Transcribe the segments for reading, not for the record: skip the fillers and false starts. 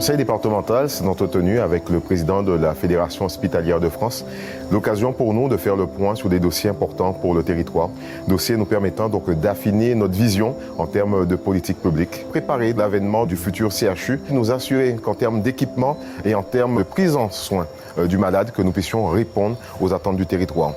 conseil départemental s'est entretenu avec le président de la Fédération hospitalière de France. L'occasion pour nous de faire le point sur des dossiers importants pour le territoire. Dossiers nous permettant donc d'affiner notre vision en termes de politique publique. Préparer l'avènement du futur CHU, nous assurer qu'en termes d'équipement et en termes de prise en soin du malade, que nous puissions répondre aux attentes du territoire.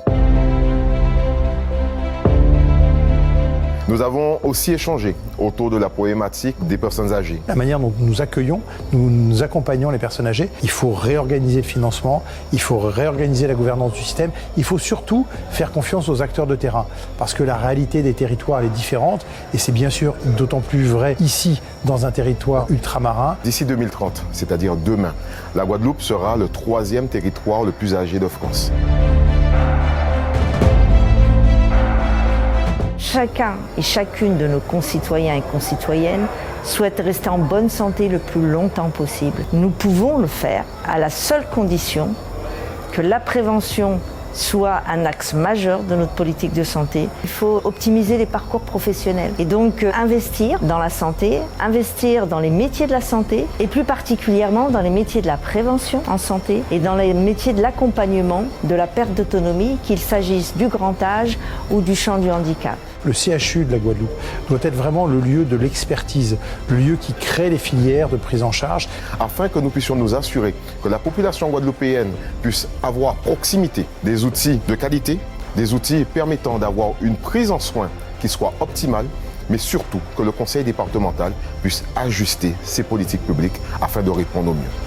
Nous avons aussi échangé autour de la problématique des personnes âgées. La manière dont nous accueillons, nous accompagnons les personnes âgées, il faut réorganiser le financement, il faut réorganiser la gouvernance du système, il faut surtout faire confiance aux acteurs de terrain parce que la réalité des territoires est différente et c'est bien sûr d'autant plus vrai ici dans un territoire ultramarin. D'ici 2030, c'est-à-dire demain, la Guadeloupe sera le 3e territoire le plus âgé de France. Chacun et chacune de nos concitoyens et concitoyennes souhaite rester en bonne santé le plus longtemps possible. Nous pouvons le faire à la seule condition que la prévention soit un axe majeur de notre politique de santé. Il faut optimiser les parcours professionnels et donc investir dans la santé, investir dans les métiers de la santé et plus particulièrement dans les métiers de la prévention en santé et dans les métiers de l'accompagnement de la perte d'autonomie, qu'il s'agisse du grand âge ou du champ du handicap. Le CHU de la Guadeloupe doit être vraiment le lieu de l'expertise, le lieu qui crée les filières de prise en charge. Afin que nous puissions nous assurer que la population guadeloupéenne puisse avoir proximité des outils de qualité, des outils permettant d'avoir une prise en soin qui soit optimale, mais surtout que le conseil départemental puisse ajuster ses politiques publiques afin de répondre au mieux.